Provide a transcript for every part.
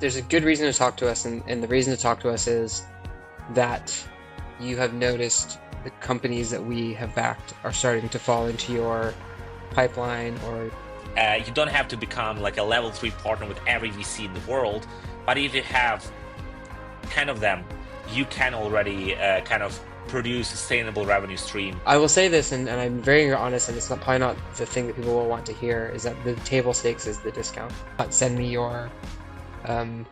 there's a good reason to talk to us, and the reason to talk to us is that you have noticed the companies that we have backed are starting to fall into your pipeline or You don't have to become like a level three partner with every VC in the world, but if you have 10 of them, you can already kind of produce sustainable revenue stream. I will say this, and I'm very honest, and it's not probably not the thing that people will want to hear, is that the table stakes is the discount. Send me your um,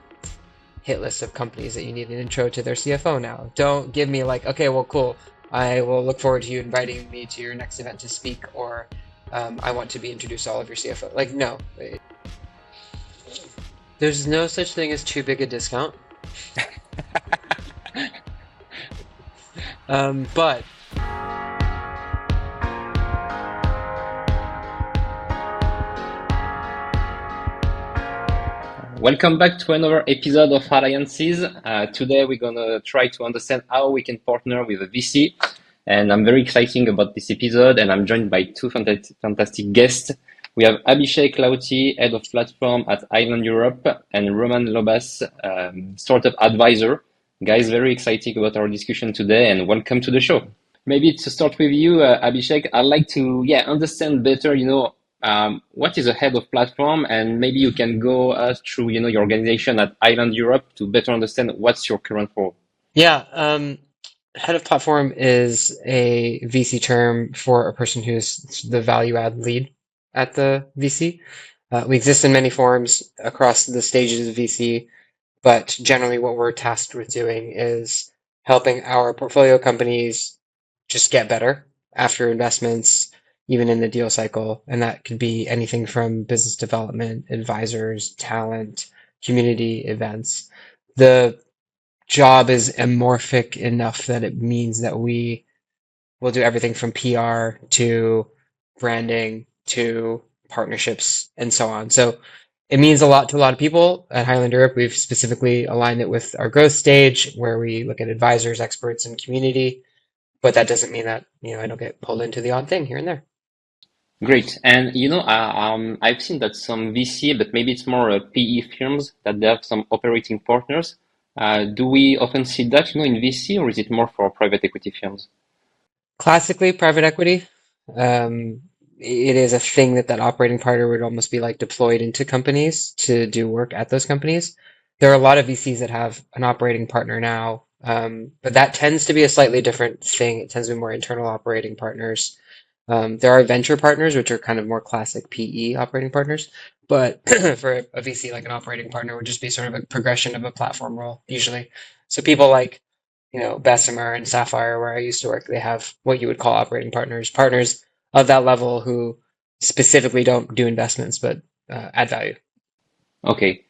hit list of companies that you need an intro to their CFO now. Don't give me like, okay, well, cool. I will look forward to you inviting me to your next event to speak, or I want to be introduced to all of your CFO. Like, no, there's no such thing as too big a discount. But Welcome back to another episode of Alliances. Today we're gonna try to understand how we can partner with a VC, and I'm very excited about this episode. And I'm joined by two fantastic guests. We have Abhishek Lahoti, head of platform at Highland Europe, and Roman Lobas, startup advisor. Guys, very excited about our discussion today, and welcome to the show. Maybe to start with you, Abhishek, I'd like to understand better, what is a head of platform, and maybe you can go us through, your organization at Island Europe to better understand what's your current role. yeah, head of platform is a VC term for a person who's the value add lead at the VC. We exist in many forms across the stages of VC, but generally what we're tasked with doing is helping our portfolio companies just get better after investments, even in the deal cycle. And that could be anything from business development, advisors, talent, community events. The job is amorphic enough that it means that we will do everything from PR to branding to partnerships and so on. So it means a lot to a lot of people at Highland Europe. We've specifically aligned it with our growth stage where we look at advisors, experts, and community. But that doesn't mean that, I don't get pulled into the odd thing here and there. Great. And I've seen that some VC, but maybe it's more PE firms that they have some operating partners. Do we often see that, in VC, or is it more for private equity firms? Classically, private equity, um, it is a thing that operating partner would almost be like deployed into companies to do work at those companies. There are a lot of VCs that have an operating partner now, but that tends to be a slightly different thing. It tends to be more internal operating partners. There are venture partners, which are kind of more classic PE operating partners, but for a VC, like an operating partner would just be sort of a progression of a platform role, usually. So people like Bessemer and Sapphire, where I used to work, they have what you would call operating partners, partners of that level who specifically don't do investments but add value. Okay.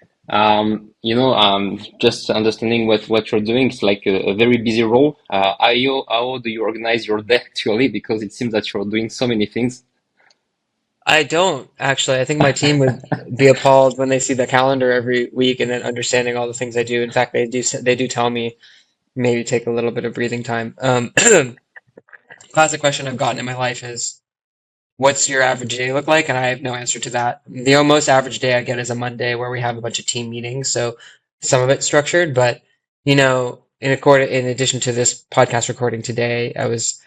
Just understanding what you're doing is like a very busy role. How do you organize your day actually? Because it seems that you're doing so many things. I don't actually. I think my team would be appalled when they see the calendar every week and then understanding all the things I do. In fact, they do tell me maybe take a little bit of breathing time. Classic question I've gotten in my life is, what's your average day look like? And I have no answer to that. The most average day I get is a Monday where we have a bunch of team meetings. So some of it's structured, but in addition to this podcast recording today, I was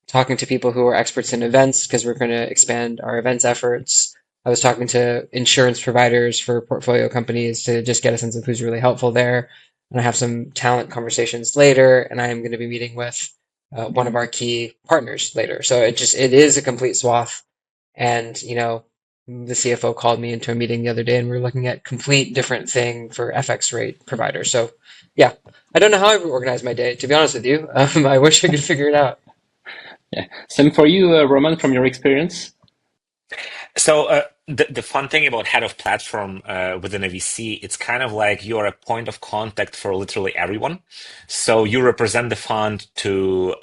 talking to people who are experts in events because we're going to expand our events efforts. I was talking to insurance providers for portfolio companies to just get a sense of who's really helpful there. And I have some talent conversations later, and I am going to be meeting with one of our key partners later. So it is a complete swath. And, the CFO called me into a meeting the other day and we are looking at complete different thing for FX rate providers. So yeah, I don't know how I organize my day, to be honest with you. I wish I could figure it out. Yeah. Same for you, Roman, from your experience. So the fun thing about head of platform within a VC, it's kind of like you're a point of contact for literally everyone. So you represent the fund to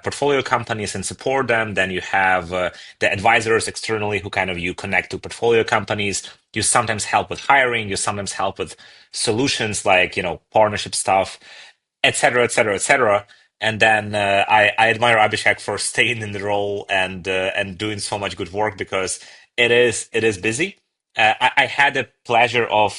portfolio companies and support them. Then you have the advisors externally who kind of you connect to portfolio companies. You sometimes help with hiring. You sometimes help with solutions like partnership stuff, et cetera, et cetera, et cetera. And then I admire Abhishek for staying in the role and doing so much good work because it is busy. I had the pleasure of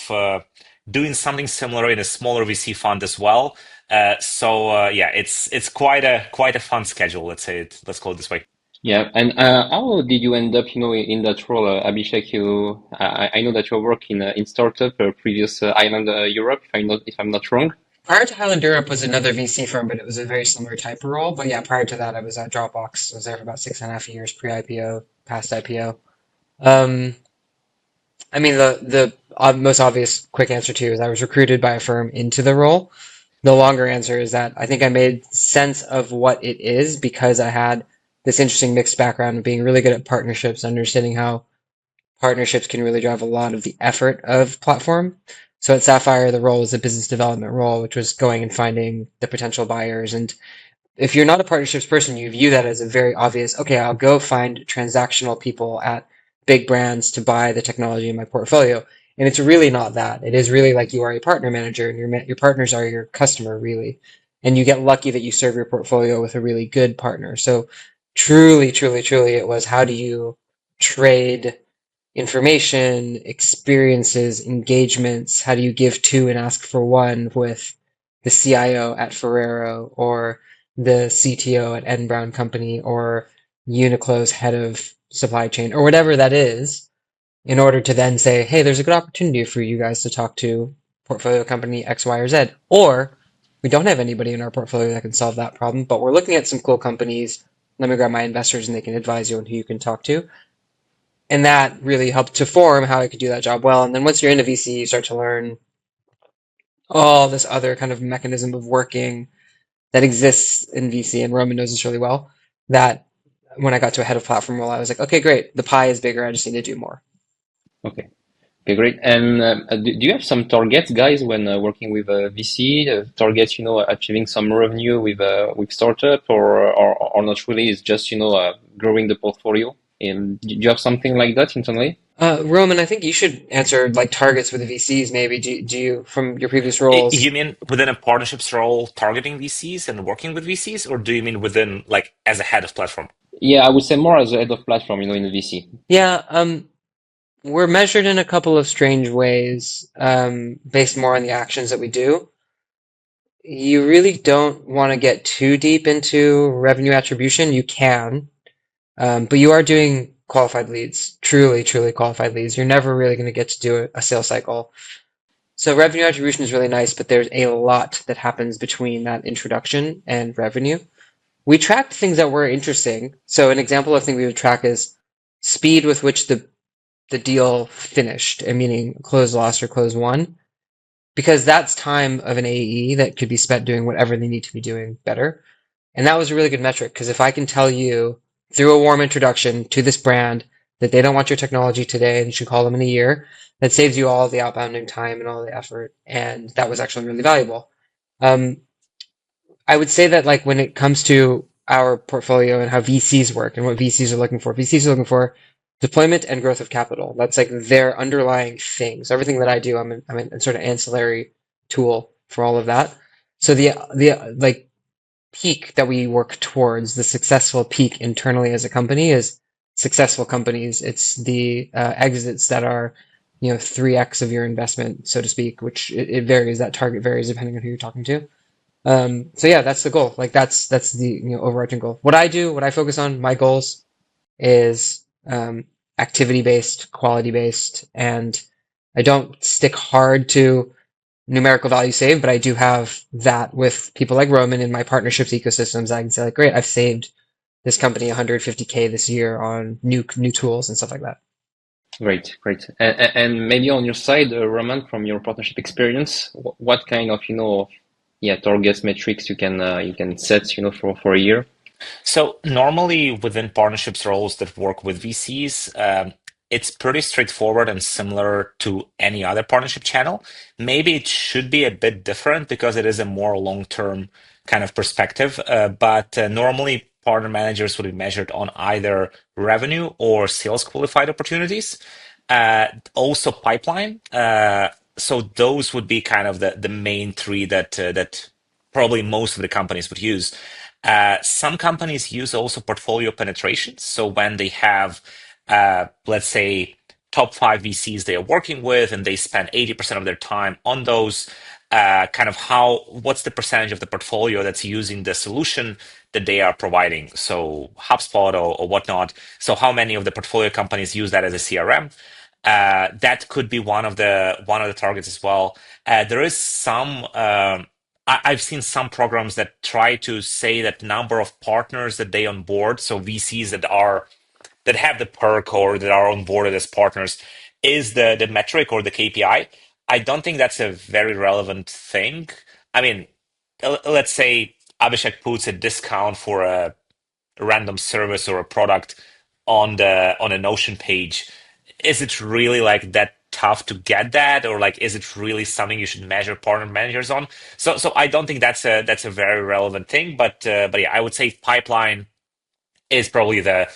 doing something similar in a smaller VC fund as well. Yeah, it's quite a fun schedule. Let's say it. Let's call it this way. Yeah, and how did you end up, in that role, Abhishek? I know that you work in startup, previous Island Europe, if I'm not wrong. Prior to Highland Europe was another VC firm, but it was a very similar type of role. But yeah, prior to that, I was at Dropbox. I was there for about 6.5 years pre-IPO, past IPO. Um, I mean, the most obvious quick answer to you is I was recruited by a firm into the role. The longer answer is that I think I made sense of what it is because I had this interesting mixed background of being really good at partnerships, understanding how partnerships can really drive a lot of the effort of platform. So at Sapphire, the role was a business development role, which was going and finding the potential buyers. And if you're not a partnerships person, you view that as a very obvious, okay, I'll go find transactional people at big brands to buy the technology in my portfolio. And it's really not that. It is really like you are a partner manager and your partners are your customer, really. And you get lucky that you serve your portfolio with a really good partner. So truly, truly, truly, it was how do you trade information, experiences, engagements? How do you give two and ask for one with the CIO at Ferrero or the CTO at Ed Brown Company or Uniqlo's head of supply chain or whatever that is, in order to then say, hey, there's a good opportunity for you guys to talk to portfolio company X, Y, or Z. Or we don't have anybody in our portfolio that can solve that problem, but we're looking at some cool companies. Let me grab my investors and they can advise you on who you can talk to. And that really helped to form how I could do that job well. And then once you're in a VC, you start to learn all this other kind of mechanism of working that exists in VC, and Roman knows this really well. That when I got to a head of platform role, I was like, okay, great, the pie is bigger. I just need to do more. Okay. Okay, great. And do you have some targets, guys, when working with VC? Targets, achieving some revenue with startup, or not really? It's just growing the portfolio. And do you have something like that internally? Roman, I think you should answer like targets with the VCs. Maybe do you from your previous roles? You mean within a partnerships role, targeting VCs and working with VCs, or do you mean within like as a head of platform? Yeah, I would say more as a head of platform, in the VC. Yeah, we're measured in a couple of strange ways, based more on the actions that we do. You really don't want to get too deep into revenue attribution. You can, but you are doing qualified leads, truly, truly qualified leads. You're never really going to get to do a sales cycle. So revenue attribution is really nice, but there's a lot that happens between that introduction and revenue. We tracked things that were interesting. So an example of thing we would track is speed with which the deal finished, meaning close lost or close won, because that's time of an AE that could be spent doing whatever they need to be doing better. And that was a really good metric because if I can tell you through a warm introduction to this brand that they don't want your technology today and you should call them in a year, that saves you all the outbounding time and all the effort. And that was actually really valuable. Um, I would say that like when it comes to our portfolio and how VCs work and what VCs are looking for, VCs are looking for deployment and growth of capital. That's like their underlying thing. So everything that I do, I'm a sort of ancillary tool for all of that. So the like peak that we work towards, the successful peak internally as a company is successful companies. It's the exits that are, 3x of your investment, so to speak, which it varies. That target varies depending on who you're talking to. So yeah, that's the goal. Like that's the overarching goal. What I do, what I focus on, my goals is activity based, quality based, and I don't stick hard to numerical value saved, but I do have that with people like Roman in my partnerships ecosystems. I can say like, great, I've saved this company 150K this year on new tools and stuff like that. Great, great. And maybe on your side, Roman, from your partnership experience, what kind of, yeah, targets, metrics you can set, for a year? So normally within partnerships roles that work with VCs, it's pretty straightforward and similar to any other partnership channel. Maybe it should be a bit different because it is a more long-term kind of perspective. But normally partner managers would be measured on either revenue or sales qualified opportunities. Also pipeline. So those would be kind of the main three that probably most of the companies would use. Some companies use also portfolio penetration. So when they have, let's say, top 5 VCs they are working with, and they spend 80% of their time on those. Kind of what's the percentage of the portfolio that's using the solution that they are providing? So HubSpot or whatnot. So how many of the portfolio companies use that as a CRM? That could be one of the targets as well. There is some. I've seen some programs that try to say that number of partners that they onboard, so VCs that have the perk or that are onboarded as partners, is the metric or the KPI. I don't think that's a very relevant thing. I mean, let's say Abhishek puts a discount for a random service or a product on a Notion page. Is it really like that tough to get that, or like is it really something you should measure partner managers on? So I don't think that's a very relevant thing. But yeah, I would say pipeline is probably the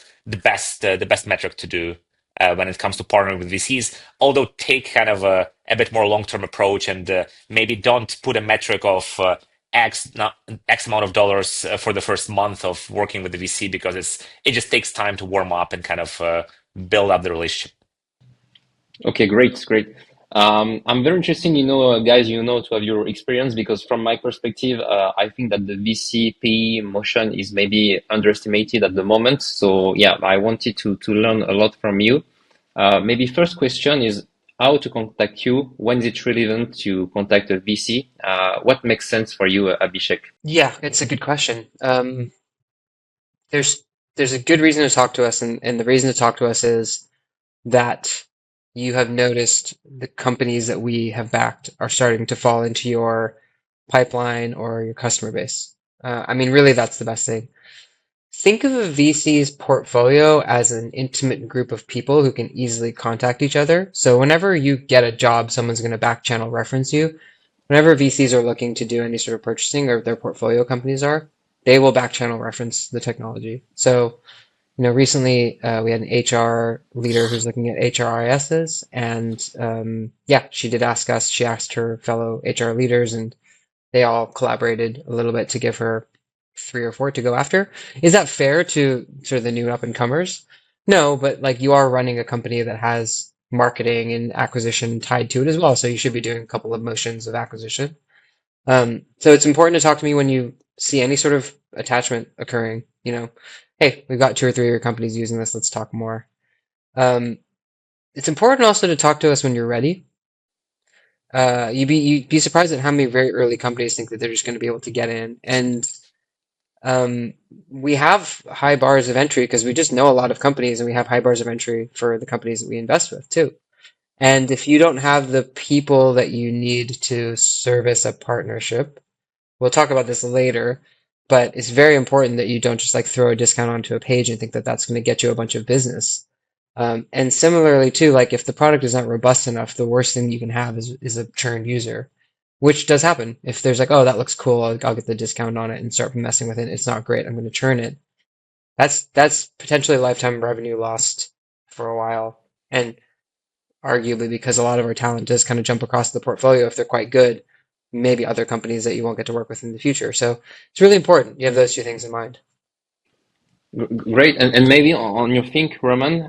best metric to do when it comes to partnering with VCs. Although take kind of a bit more long term approach and maybe don't put a metric of X amount of dollars for the first month of working with the VC, because it just takes time to warm up and kind of build up the relationship. Okay, great, great. I'm very interested, guys, to have your experience because from my perspective, I think that the VC PE motion is maybe underestimated at the moment. So yeah, I wanted to learn a lot from you. Maybe first question is how to contact you. When is it relevant to contact a VC? What makes sense for you, Abhishek? Yeah, it's a good question. There's there's a good reason to talk to us, and the reason to talk to us is that you have noticed the companies that we have backed are starting to fall into your pipeline or your customer base. I mean, really, that's the best thing. Think of a VC's portfolio as an intimate group of people who can easily contact each other. So whenever you get a job, someone's going to back channel reference you. Whenever VCs are looking to do any sort of purchasing, or their portfolio companies are, they will back channel reference the technology. So recently we had an HR leader who's looking at HRISs, and yeah, she did ask us. She asked her fellow HR leaders, and they all collaborated a little bit to give her 3 or 4 to go after. Is that fair to sort of the new up and comers? No, but like you are running a company that has marketing and acquisition tied to it as well, so you should be doing a couple of motions of acquisition. So it's important to talk to me when you see any sort of attachment occurring. Hey, we've got 2 or 3 of your companies using this. Let's talk more. Um, it's important also to talk to us when you're ready. You'd be surprised at how many very early companies think that they're just going to be able to get in, and um, we have high bars of entry because we just know a lot of companies, and we have high bars of entry for the companies that we invest with too. And if you don't have the people that you need to service a partnership, we'll talk about this later, but it's very important that you don't just like throw a discount onto a page and think that that's going to get you a bunch of business. And similarly too, like if the product is not robust enough, the worst thing you can have is a churned user, which does happen. If there's like, oh, that looks cool, I'll get the discount on it and start messing with it. It's not great. I'm going to churn it. That's potentially lifetime revenue lost for a while, and arguably because a lot of our talent does kind of jump across the portfolio if they're quite good, maybe other companies that you won't get to work with in the future. So it's really important you have those 2 things in mind. Great. And maybe on your think, Roman,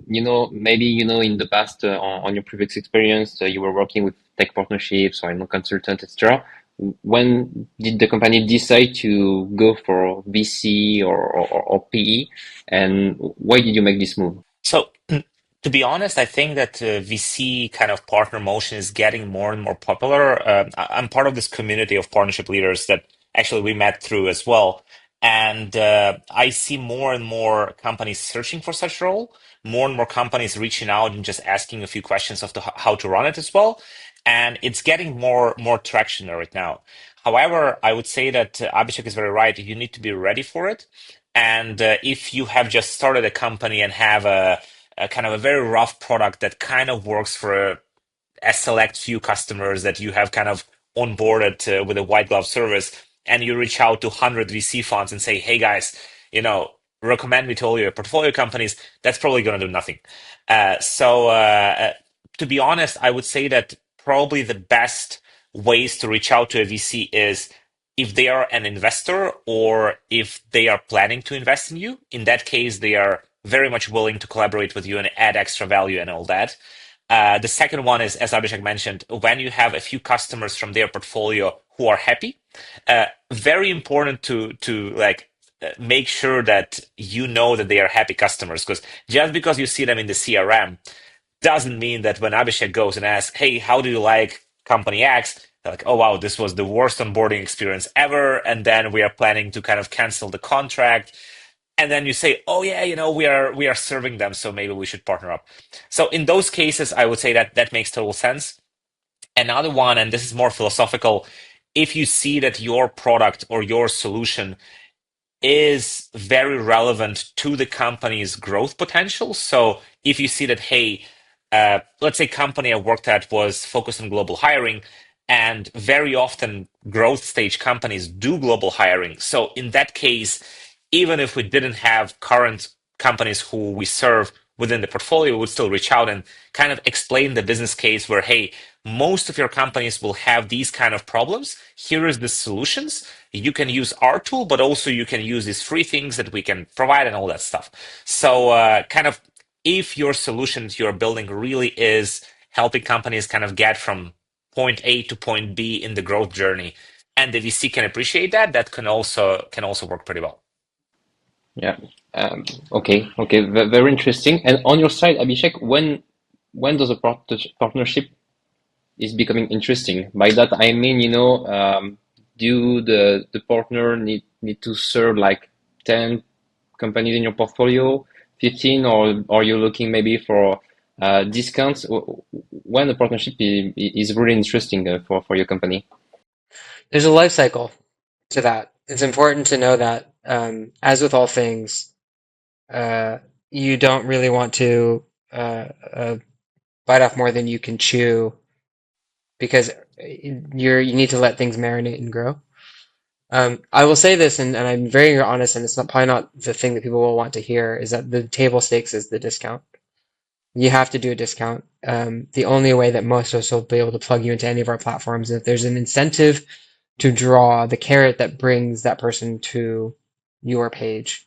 maybe, in the past, on your previous experience, you were working with tech partnerships or, consultant, etc. When did the company decide to go for VC or PE? And why did you make this move? So, to be honest, I think that VC kind of partner motion is getting more and more popular. I'm part of this community of partnership leaders that actually we met through as well. And I see more and more companies searching for such role, more and more companies reaching out and just asking a few questions of how to run it as well. And it's getting more traction right now. However, I would say that Abhishek is very right. You need to be ready for it. And if you have just started a company and have a kind of a very rough product that kind of works for a select few customers that you have kind of onboarded with a white glove service, and you reach out to 100 VC funds and say, hey guys, recommend me to all your portfolio companies, that's probably going to do nothing. To be honest, I would say that probably the best ways to reach out to a VC is if they are an investor or if they are planning to invest in you. In that case, they are very much willing to collaborate with you and add extra value and all that. The second one is, as Abhishek mentioned, when you have a few customers from their portfolio who are happy, very important to like make sure that you know that they are happy customers, because just because you see them in the CRM doesn't mean that when Abhishek goes and asks, "Hey, how do you like company X?" They're like, "Oh wow, this was the worst onboarding experience ever," and then we are planning to kind of cancel the contract. And then you say, "Oh yeah, we are serving them, so maybe we should partner up." So in those cases, I would say that that makes total sense. Another one, and this is more philosophical, if you see that your product or your solution is very relevant to the company's growth potential. So if you see that, hey, let's say company I worked at was focused on global hiring, and very often growth stage companies do global hiring. So in that case, even if we didn't have current companies who we serve within the portfolio, we would still reach out and kind of explain the business case where, hey, most of your companies will have these kind of problems. Here is the solutions. You can use our tool, but also you can use these free things that we can provide and all that stuff. So kind of if your solutions you're building really is helping companies kind of get from point A to point B in the growth journey, and the VC can appreciate that, that can also work pretty well. Yeah. Okay. Very interesting. And on your side, Abhishek, when does a partnership is becoming interesting? By that I mean, do the partner need to serve like 10 companies in your portfolio, 15, or are you looking maybe for discounts? When the partnership is really interesting for your company? There's a life cycle to that. It's important to know that, as with all things, uh, you don't really want to bite off more than you can chew because you need to let things marinate and grow. I will say this, and I'm very honest, and it's not probably not the thing that people will want to hear, is that the table stakes is the discount. You have to do a discount. The only way that most of us will be able to plug you into any of our platforms is if there's an incentive to draw the carrot that brings that person to your page.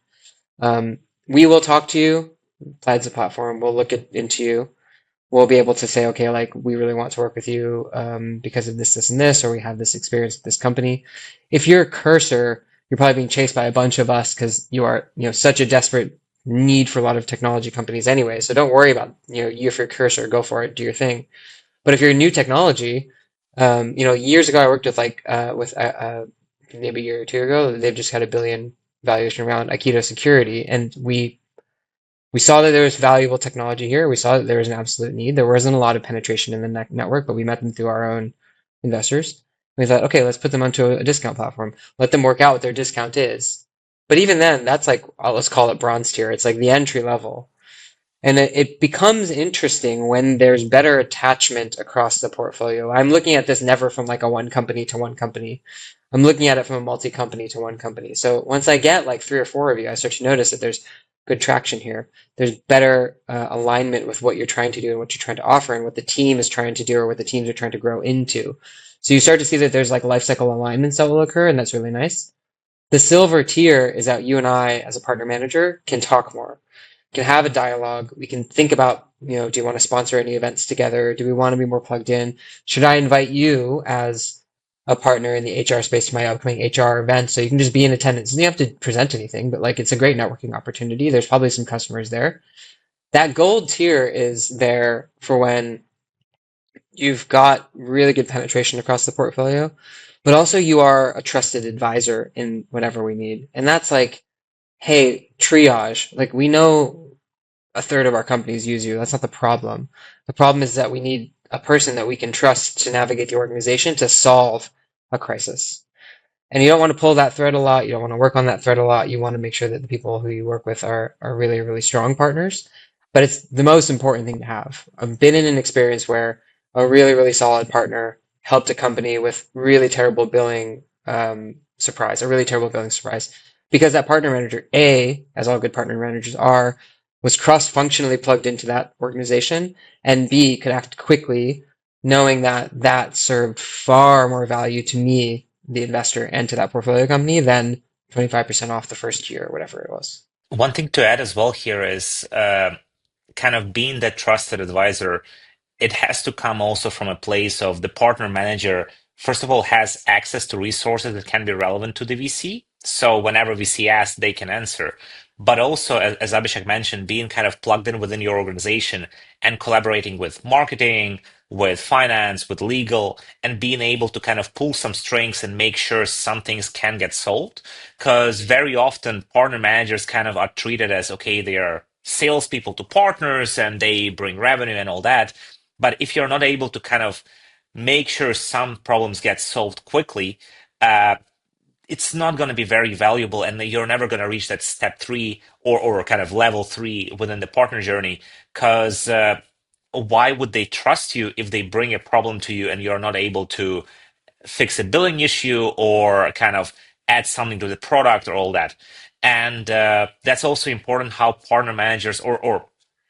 We will talk to you, besides the platform. We'll look into you. We'll be able to say, okay, like we really want to work with you because of this, this, and this, or we have this experience with this company. If you're a cursor, you're probably being chased by a bunch of us because you are, such a desperate need for a lot of technology companies anyway. So don't worry about, you if you're a cursor, go for it, do your thing. But if you're a new technology, years ago I worked with maybe a year or two ago, they've just had a billion valuation around Aikido security, and we saw that there was valuable technology here. We saw that there was an absolute need. There wasn't a lot of penetration in the network, but we met them through our own investors. We thought, okay, let's put them onto a discount platform. Let them work out what their discount is. But even then, that's like, let's call it bronze tier. It's like the entry level. And it becomes interesting when there's better attachment across the portfolio. I'm looking at this never from like a one company to one company. I'm looking at it from a multi-company to one company. So once I get like three or four of you, I start to notice that there's good traction here. There's better alignment with what you're trying to do and what you're trying to offer and what the team is trying to do or what the teams are trying to grow into. So you start to see that there's like life cycle alignments that will occur, and that's really nice. The silver tier is that you and I, as a partner manager, can talk more, can have a dialogue. We can think about, do you want to sponsor any events together? Do we want to be more plugged in? Should I invite you as a partner in the HR space to my upcoming HR event so you can just be in attendance? You don't have to present anything, but like it's a great networking opportunity. There's probably some customers there. That gold tier is there for when you've got really good penetration across the portfolio, but also you are a trusted advisor in whatever we need. And that's like, hey, triage. Like we know a third of our companies use you. That's not the problem. The problem is that we need a person that we can trust to navigate the organization to solve a crisis. And you don't want to pull that thread a lot. You don't want to work on that thread a lot. You want to make sure that the people who you work with are really, really strong partners. But it's the most important thing to have. I've been in an experience where a really, really solid partner helped a company with really terrible billing surprise, a really terrible billing surprise. Because that partner manager, A, as all good partner managers are, was cross-functionally plugged into that organization, and B, could act quickly, knowing that that served far more value to me, the investor, and to that portfolio company than 25% off the first year or whatever it was. One thing to add as well here is kind of being that trusted advisor. It has to come also from a place of the partner manager, first of all, has access to resources that can be relevant to the VC. So whenever VC asks, they can answer. But also, as Abhishek mentioned, being kind of plugged in within your organization and collaborating with marketing, with finance, with legal, and being able to kind of pull some strings and make sure some things can get solved. Because very often partner managers kind of are treated as, okay, they are salespeople to partners and they bring revenue and all that. But if you're not able to kind of make sure some problems get solved quickly, uh, it's not going to be very valuable, and you're never going to reach that step three or kind of level three within the partner journey. Because why would they trust you if they bring a problem to you and you're not able to fix a billing issue or kind of add something to the product or all that. And that's also important how partner managers or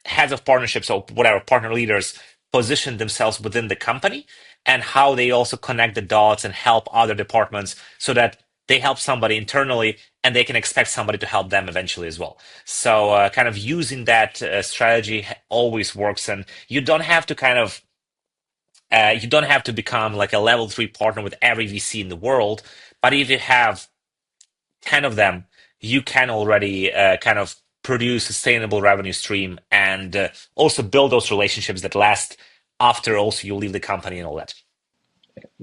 heads of partnerships or whatever partner leaders position themselves within the company and how they also connect the dots and help other departments so that they help somebody internally and they can expect somebody to help them eventually as well. So kind of using that strategy always works, and you don't have to become like a level three partner with every VC in the world. But if you have 10 of them, you can already kind of produce sustainable revenue stream and also build those relationships that last after also you leave the company and all that.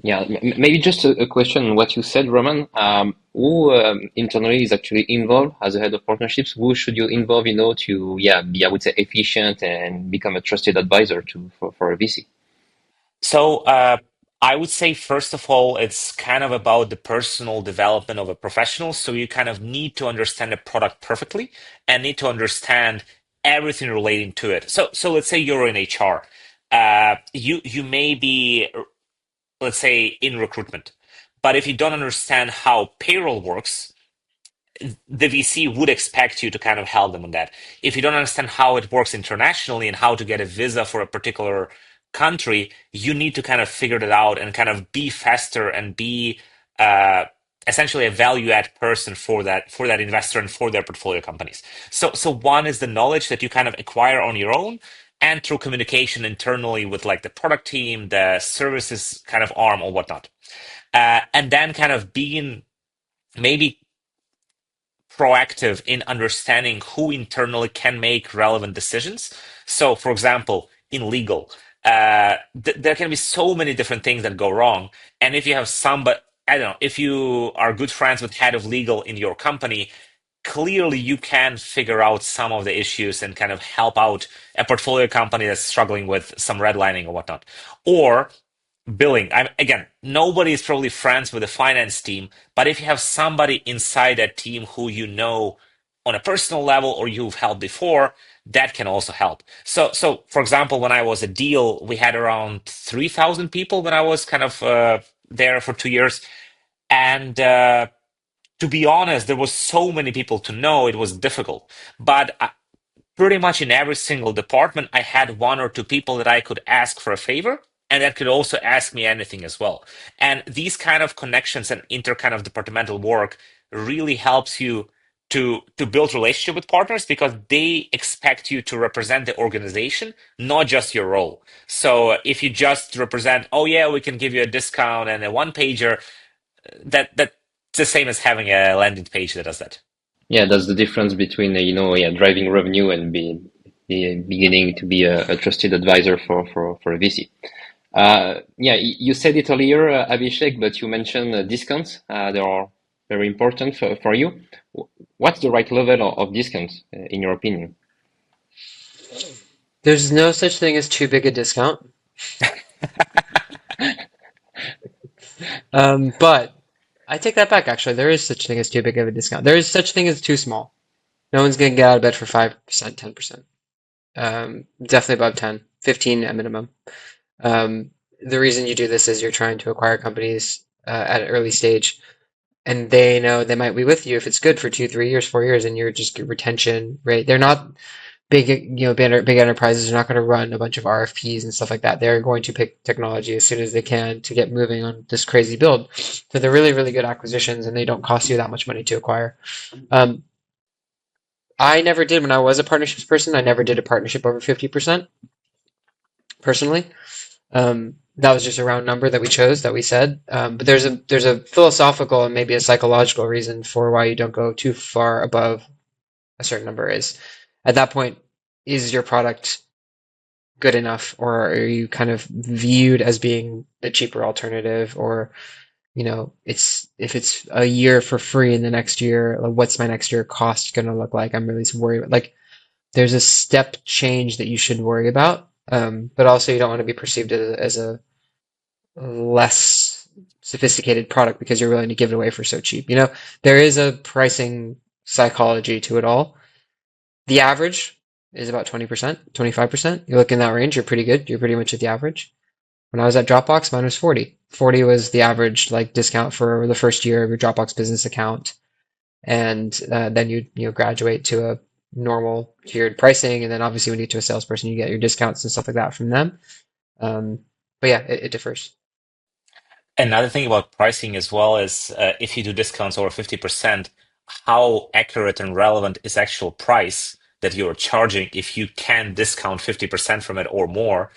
Yeah, maybe just a question on what you said, Roman. Who internally is actually involved as a head of partnerships? Who should you involve, to be, I would say, efficient and become a trusted advisor for a VC? So I would say, first of all, it's kind of about the personal development of a professional. So you kind of need to understand the product perfectly and need to understand everything relating to it. So let's say you're in HR. You may be, let's say, in recruitment, but if you don't understand how payroll works, the VC would expect you to kind of help them on that. If you don't understand how it works internationally and how to get a visa for a particular country, you need to kind of figure that out and kind of be faster and be uh, essentially a value add person for that investor and for their portfolio companies. So one is the knowledge that you kind of acquire on your own and through communication internally with like the product team, the services kind of arm or whatnot. And then kind of being maybe proactive in understanding who internally can make relevant decisions. So, for example, in legal, there can be so many different things that go wrong. And if you have somebody, I don't know, if you are good friends with head of legal in your company, clearly you can figure out some of the issues and kind of help out a portfolio company that's struggling with some redlining or whatnot. Or billing. Again, nobody is probably friends with the finance team, but if you have somebody inside that team who you know on a personal level or you've helped before, that can also help. So for example, when I was at Deal, we had around 3,000 people when I was kind of there for 2 years. And to be honest, there was so many people to know, it was difficult. But pretty much in every single department, I had one or two people that I could ask for a favor and that could also ask me anything as well. And these kind of connections and inter kind of departmental work really helps you to build relationship with partners because they expect you to represent the organization, not just your role. So if you just represent, oh yeah, we can give you a discount and a one pager, that's the same as having a landing page that does that. Yeah, that's the difference between driving revenue and beginning to be a trusted advisor for a VC. You said it earlier, Abhishek, but you mentioned discounts. They are very important for you. What's the right level of discounts, in your opinion? There's no such thing as too big a discount. But I take that back, actually. There is such thing as too big of a discount. There is such thing as too small. No one's going to get out of bed for 5%, 10%. Definitely above 10, 15 at minimum. The reason you do this is you're trying to acquire companies at an early stage, and they know they might be with you if it's good for 2, 3 years, 4 years, and you're just retention rate. They're not big, big enterprises are not going to run a bunch of RFPs and stuff like that. They're going to pick technology as soon as they can to get moving on this crazy build. So they're really, really good acquisitions, and they don't cost you that much money to acquire. Um, I never did when I was a partnerships person. I never did a partnership over 50% personally. That was just a round number that we chose that we said. But there's a philosophical and maybe a psychological reason for why you don't go too far above a certain number. Is at that point, is your product good enough, or are you kind of viewed as being the cheaper alternative, or it's if it's a year for free and the next year, like, what's my next year cost going to look like? I'm really worried about, like, there's a step change that you should worry about, but also you don't want to be perceived as a less sophisticated product because you're willing to give it away for so cheap. There is a pricing psychology to it all. The average is about 20%, 25%. You look in that range, you're pretty good. You're pretty much at the average. When I was at Dropbox, mine was 40. 40 was the average like discount for the first year of your Dropbox business account, and then you graduate to a normal tiered pricing, and then obviously when you get to a salesperson, you get your discounts and stuff like that from them. Um, but yeah, it differs. Another thing about pricing as well is if you do discounts over 50%, how accurate and relevant is actual price that you're charging if you can discount 50% from it or more,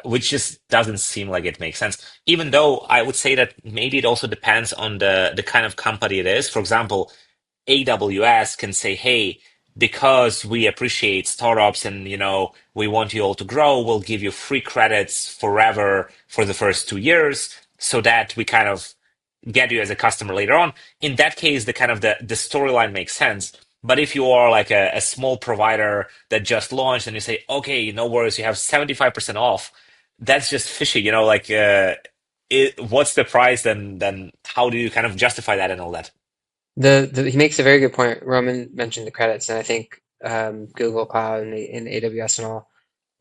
which just doesn't seem like it makes sense. Even though I would say that maybe it also depends on the kind of company it is. For example, AWS can say, hey, because we appreciate startups and we want you all to grow, we'll give you free credits forever for the first 2 years so that we kind of get you as a customer later on. In that case, the kind of the storyline makes sense. But if you are like a small provider that just launched and you say, okay, no worries, you have 75% off, that's just fishy, like what's the price, then how do you kind of justify that and all that? He makes a very good point. Roman mentioned the credits, and I think Google Cloud and AWS and all,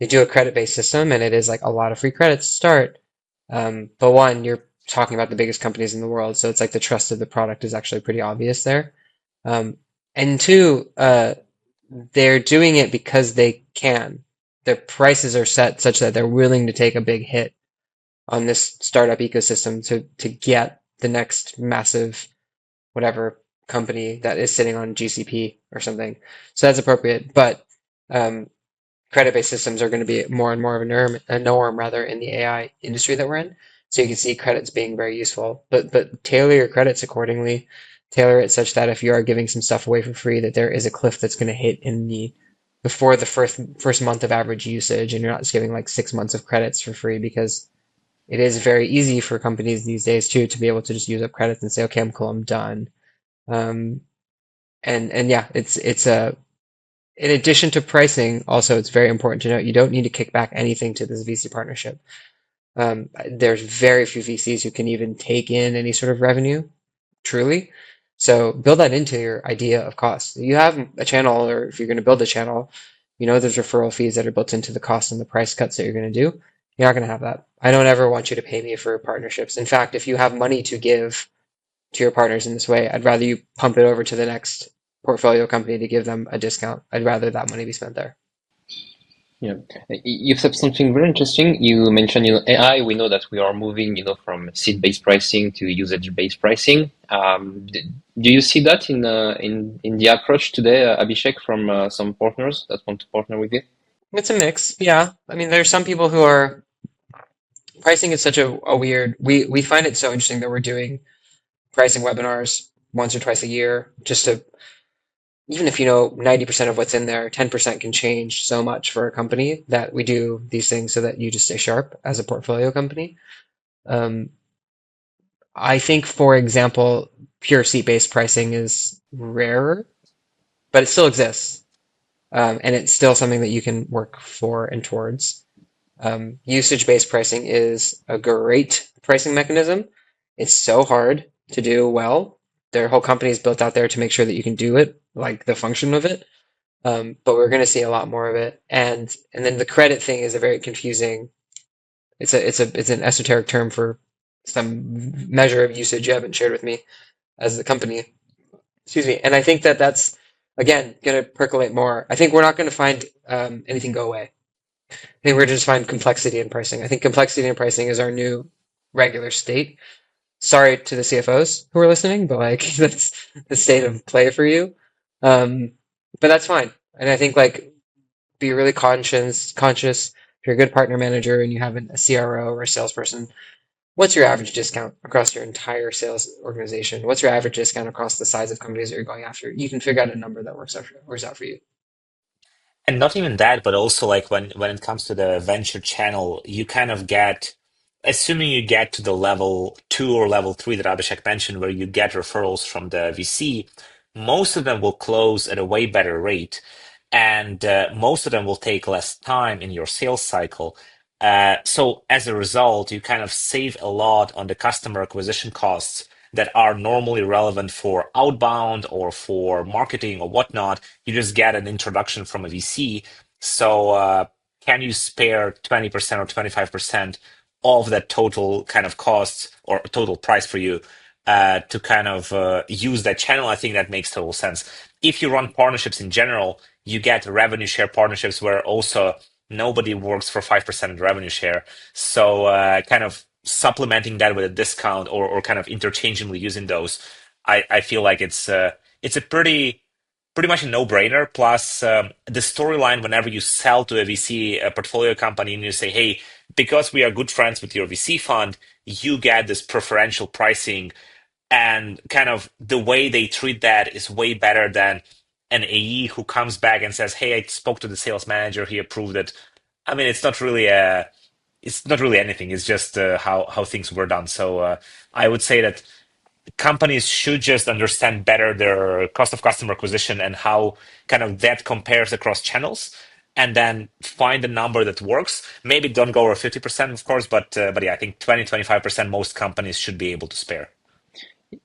they do a credit-based system, and it is like a lot of free credits to start. But one, you're talking about the biggest companies in the world, so it's like the trust of the product is actually pretty obvious there. Um, and two, they're doing it because they can. Their prices are set such that they're willing to take a big hit on this startup ecosystem to get the next massive whatever company that is sitting on GCP or something. So that's appropriate. But um, credit-based systems are going to be more and more of a norm rather in the AI industry that we're in. So you can see credits being very useful, but tailor your credits accordingly. Tailor it such that if you are giving some stuff away for free, that there is a cliff that's going to hit in the before the first month of average usage, and you're not just giving like 6 months of credits for free because it is very easy for companies these days too to be able to just use up credits and say, okay, I'm cool, I'm done. Um, and yeah, it's a in addition to pricing, also it's very important to note you don't need to kick back anything to this VC partnership. There's very few VCs who can even take in any sort of revenue, truly. So build that into your idea of cost. You have a channel, or if you're going to build a channel, there's referral fees that are built into the cost and the price cuts that you're going to do. You're not going to have that. I don't ever want you to pay me for partnerships. In fact, if you have money to give to your partners in this way, I'd rather you pump it over to the next portfolio company to give them a discount. I'd rather that money be spent there. Yeah, you've said something very interesting. You mentioned, AI. We know that we are moving, from seat-based pricing to usage-based pricing. Do you see that in the approach today, Abhishek, from some partners that want to partner with you? It's a mix, yeah. I mean, there's some people who are pricing is such a weird. We find it so interesting that we're doing pricing webinars once or twice a year, just to even if 90% of what's in there, 10% can change so much for a company that we do these things so that you just stay sharp as a portfolio company. Um, I think, for example, pure seat-based pricing is rarer, but it still exists. And it's still something that you can work for and towards. Usage-based pricing is a great pricing mechanism. It's so hard to do well. Their whole company is built out there to make sure that you can do it, like the function of it. But we're going to see a lot more of it. And then the credit thing is a very confusing. It's an esoteric term for some measure of usage you haven't shared with me as the company. Excuse me. And I think that that's again going to percolate more. I think we're not going to find anything go away. I think we're just find complexity in pricing. I think complexity in pricing is our new regular state. Sorry to the CFOs who are listening, but like that's the state of play for you. Um, but that's fine. And I think like be really conscious. If you're a good partner manager and you have a CRO or a salesperson, what's your average discount across your entire sales organization? What's your average discount across the size of companies that you're going after? You can figure out a number that works out for you. And not even that, but also like when it comes to the venture channel, you kind of get, assuming you get to the level 2 or level 3 that Abhishek mentioned, where you get referrals from the VC, most of them will close at a way better rate, and most of them will take less time in your sales cycle. So as a result, you kind of save a lot on the customer acquisition costs that are normally relevant for outbound or for marketing or whatnot. You just get an introduction from a VC. So can you spare 20% or 25% of that total kind of costs or total price for you to kind of use that channel? I think that makes total sense. If you run partnerships in general, you get revenue share partnerships where also nobody works for 5% revenue share. So kind of supplementing that with a discount or kind of interchangeably using those, I feel like it's a pretty much a no-brainer. Plus, the storyline whenever you sell to a VC, a portfolio company, and you say, "Hey, because we are good friends with your VC fund, you get this preferential pricing," and kind of the way they treat that is way better than an AE who comes back and says, "Hey, I spoke to the sales manager, he approved it." I mean, it's not really anything. It's just how things were done. So I would say that companies should just understand better their cost of customer acquisition and how kind of that compares across channels, and then find a number that works. Maybe don't go over 50%, of course, but yeah, I think 20-25% most companies should be able to spare.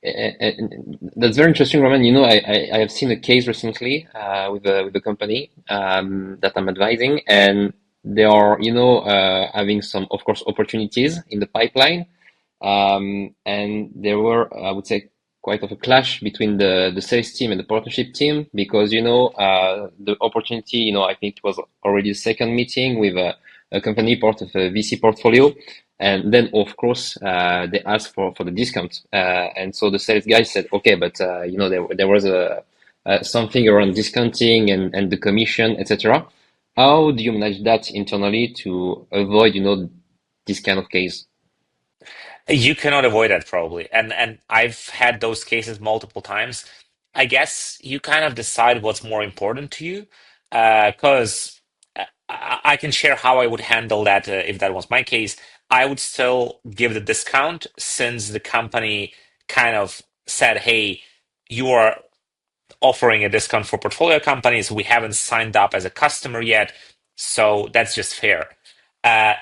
That's very interesting, Roman. I have seen a case recently with a company that I'm advising, and they are, having some, of course, opportunities in the pipeline. And there were, I would say, quite of a clash between the sales team and the partnership team because, the opportunity, I think it was already the second meeting with a company part of a VC portfolio. And then, of course, they asked for the discount. And so the sales guy said, okay, but, there was something around discounting and the commission, etc. How do you manage that internally to avoid, this kind of case? You cannot avoid that probably. And I've had those cases multiple times. I guess you kind of decide what's more important to you. Because I can share how I would handle that if that was my case. I would still give the discount since the company kind of said, "Hey, you are offering a discount for portfolio companies. We haven't signed up as a customer yet, so that's just fair."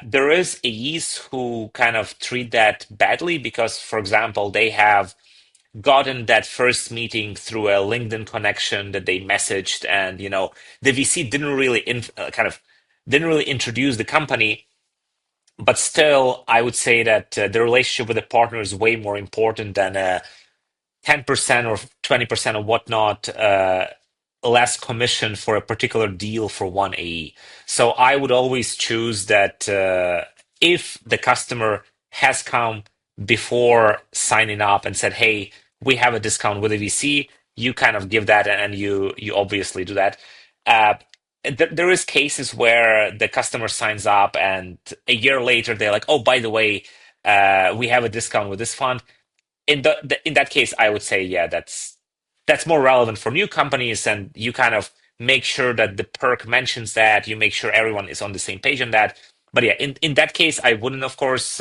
There is AEs who kind of treat that badly because, for example, they have gotten that first meeting through a LinkedIn connection that they messaged, and the VC didn't really didn't really introduce the company. But still, I would say that the relationship with the partner is way more important than 10% or 20% or whatnot less commission for a particular deal for one AE. So I would always choose that if the customer has come before signing up and said, "Hey, we have a discount with a VC," you kind of give that, and you obviously do that. Uh, there is cases where the customer signs up and a year later they're like, "Oh, by the way, we have a discount with this fund." In that case, I would say, yeah, that's more relevant for new companies, and you kind of make sure that the perk mentions that. You make sure everyone is on the same page on that. But yeah, in that case, I wouldn't, of course,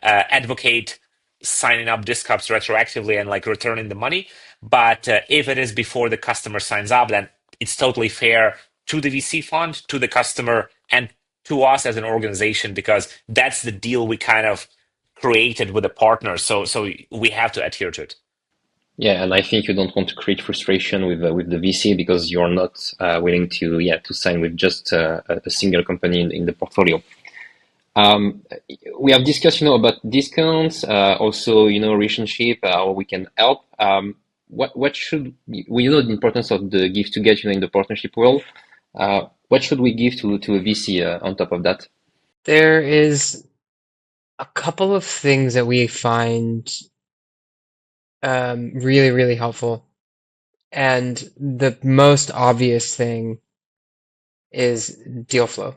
advocate signing up discounts retroactively and like returning the money. But if it is before the customer signs up, then it's totally fair to the VC fund, to the customer, and to us as an organization, because that's the deal we kind of created with a partner. So we have to adhere to it. Yeah, and I think you don't want to create frustration with the VC because you're not willing to sign with just a single company in the portfolio. Um, we have discussed, about discounts, also, relationship, how we can help. What should we know the importance of the give to get, in the partnership world? What should we give to a VC on top of that? There is a couple of things that we find really, really helpful. And the most obvious thing is deal flow.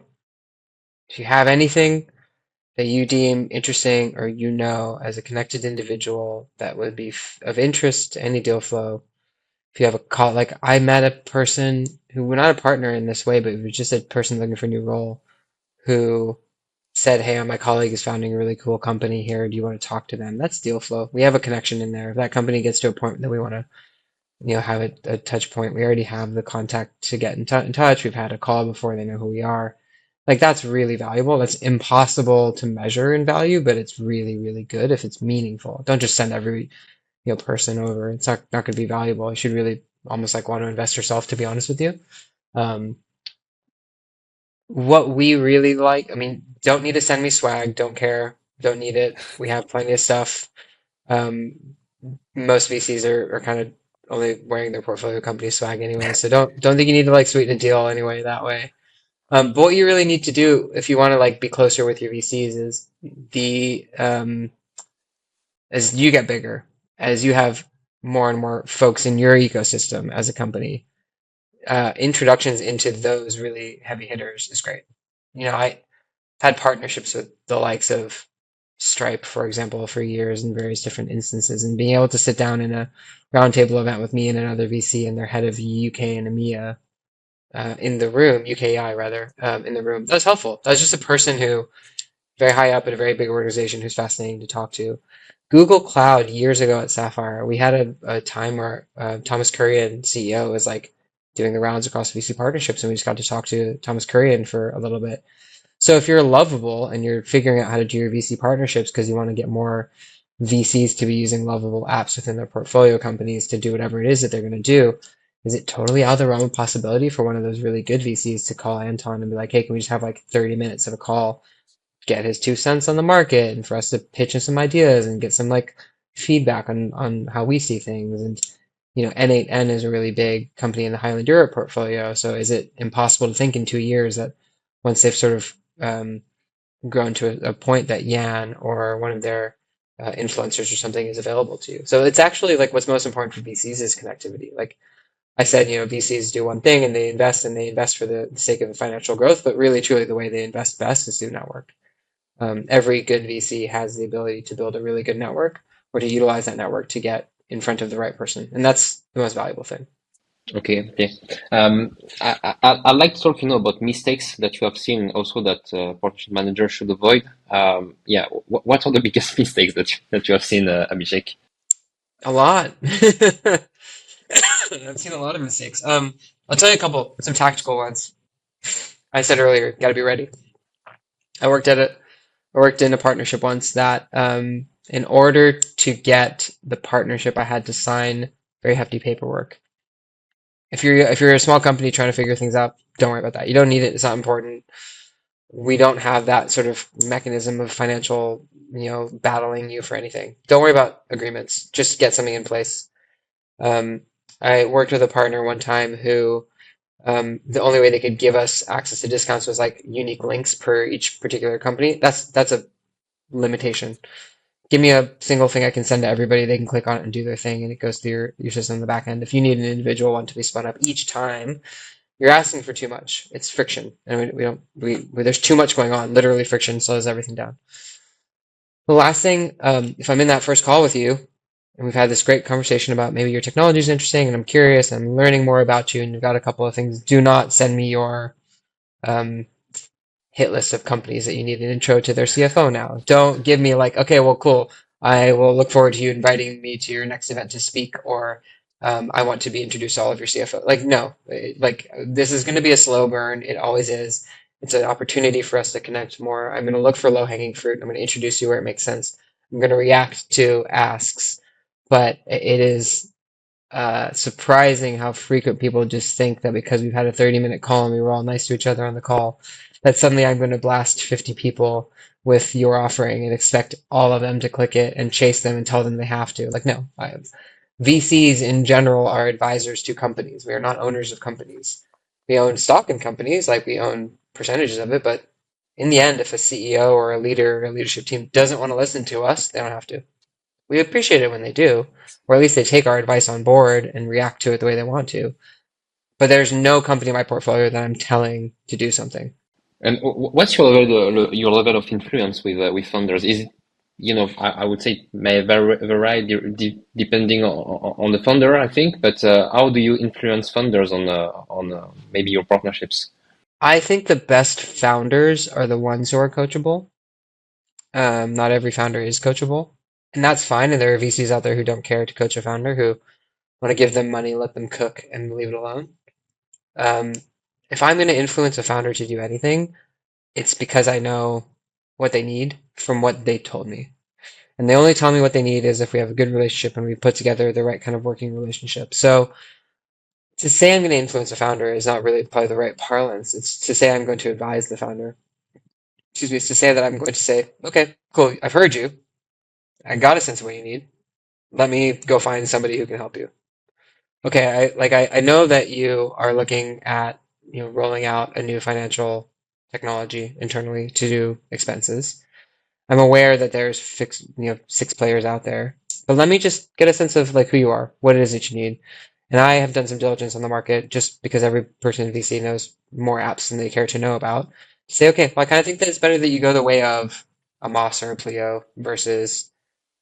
If you have anything that you deem interesting or you know as a connected individual that would be of interest to any deal flow, if you have a call, like I met a person who, we're not a partner in this way, but it was just a person looking for a new role who said, "Hey, my colleague is founding a really cool company here. Do you want to talk to them?" That's deal flow. We have a connection in there. If that company gets to a point that we want to, have a touch point, we already have the contact to get in touch. We've had a call before. They know who we are. Like that's really valuable. That's impossible to measure in value, but it's really, really good if it's meaningful. Don't just send every person over. It's not going to be valuable. You should really almost like want to invest yourself, to be honest with you. Um, what we really like, I mean, don't need to send me swag. Don't care. Don't need it. We have plenty of stuff. Um, most VCs are kind of only wearing their portfolio company swag anyway, so don't think you need to like sweeten a deal anyway that way. But what you really need to do if you want to like be closer with your VCs is as you get bigger, as you have more and more folks in your ecosystem as a company, introductions into those really heavy hitters is great. I had partnerships with the likes of Stripe, for example, for years in various different instances, and being able to sit down in a roundtable event with me and another VC and their head of UK and EMEA in the room, UKI rather, in the room, that was helpful. That was just a person who very high up at a very big organization who's fascinating to talk to. Google Cloud years ago at Sapphire, we had a time where Thomas Kurian, CEO, was like doing the rounds across VC partnerships, and we just got to talk to Thomas Kurian for a little bit. So if you're lovable and you're figuring out how to do your VC partnerships because you want to get more VCs to be using lovable apps within their portfolio companies to do whatever it is that they're going to do, is it totally out of the realm of possibility for one of those really good VCs to call Anton and be like, "Hey, can we just have like 30 minutes of a call, get his 2 cents on the market, and for us to pitch in some ideas and get some like feedback on how we see things?" And N8N is a really big company in the Highland Europe portfolio. So is it impossible to think in 2 years that once they've sort of grown to a point that Yan or one of their influencers or something is available to you? So it's actually like what's most important for VCs is connectivity. Like I said, VCs do one thing and they invest for the sake of the financial growth, but really truly the way they invest best is through network. Every good VC has the ability to build a really good network or to utilize that network to get in front of the right person. And that's the most valuable thing. Okay, okay. I'd like to talk, about mistakes that you have seen, also that partnership managers should avoid. Yeah, what are the biggest mistakes that you have seen, Abhishek? A lot. I've seen a lot of mistakes. I'll tell you a couple, some tactical ones. I said earlier, got to be ready. I worked in a partnership once that in order to get the partnership, I had to sign very hefty paperwork. If you're a small company trying to figure things out, don't worry about that. You don't need it. It's not important. We don't have that sort of mechanism of financial, battling you for anything. Don't worry about agreements. Just get something in place. Um, I worked with a partner one time who the only way they could give us access to discounts was like unique links per each particular company. That's a limitation. Give me a single thing I can send to everybody. They can click on it and do their thing, and it goes through your system in the back end. If you need an individual one to be spun up each time, you're asking for too much. It's friction, and there's too much going on. Literally, friction slows everything down. The last thing, if I'm in that first call with you, and we've had this great conversation about maybe your technology is interesting, and I'm curious, and I'm learning more about you, and you've got a couple of things, do not send me your um, hit list of companies that you need an intro to their CFO now. Don't give me like, okay, well, cool. I will look forward to you inviting me to your next event to speak, or I want to be introduced to all of your CFO. Like, no, like this is going to be a slow burn. It always is. It's an opportunity for us to connect more. I'm going to look for low hanging fruit. I'm going to introduce you where it makes sense. I'm going to react to asks, but it is surprising how frequent people just think that because we've had a 30-minute call and we were all nice to each other on the call, that suddenly I'm going to blast 50 people with your offering and expect all of them to click it and chase them and tell them they have to. Like, no, VCs in general are advisors to companies. We are not owners of companies. We own stock in companies, like we own percentages of it, but in the end, if a CEO or a leader or a leadership team doesn't want to listen to us, they don't have to. we appreciate it when they do, or at least they take our advice on board and react to it the way they want to. But there's no company in my portfolio that I'm telling to do something. And what's your level of influence with founders? Is it, I would say it may vary depending on the founder, I think. But how do you influence founders on maybe your partnerships? I think the best founders are the ones who are coachable. Not every founder is coachable, and that's fine. And there are VCs out there who don't care to coach a founder, who want to give them money, let them cook, and leave it alone. Um, if I'm going to influence a founder to do anything, it's because I know what they need from what they told me. And they only tell me what they need is if we have a good relationship and we put together the right kind of working relationship. So to say I'm going to influence a founder is not really probably the right parlance. It's to say I'm going to advise the founder. Excuse me, it's to say that I'm going to say, okay, cool, I've heard you. I got a sense of what you need. Let me go find somebody who can help you. Okay, I know that you are looking at rolling out a new financial technology internally to do expenses. I'm aware that there's six players out there, but let me just get a sense of like who you are, what it is that you need. And I have done some diligence on the market just because every person in VC knows more apps than they care to know about. To say, okay, well, I kind of think that it's better that you go the way of a Moss or a Pleo versus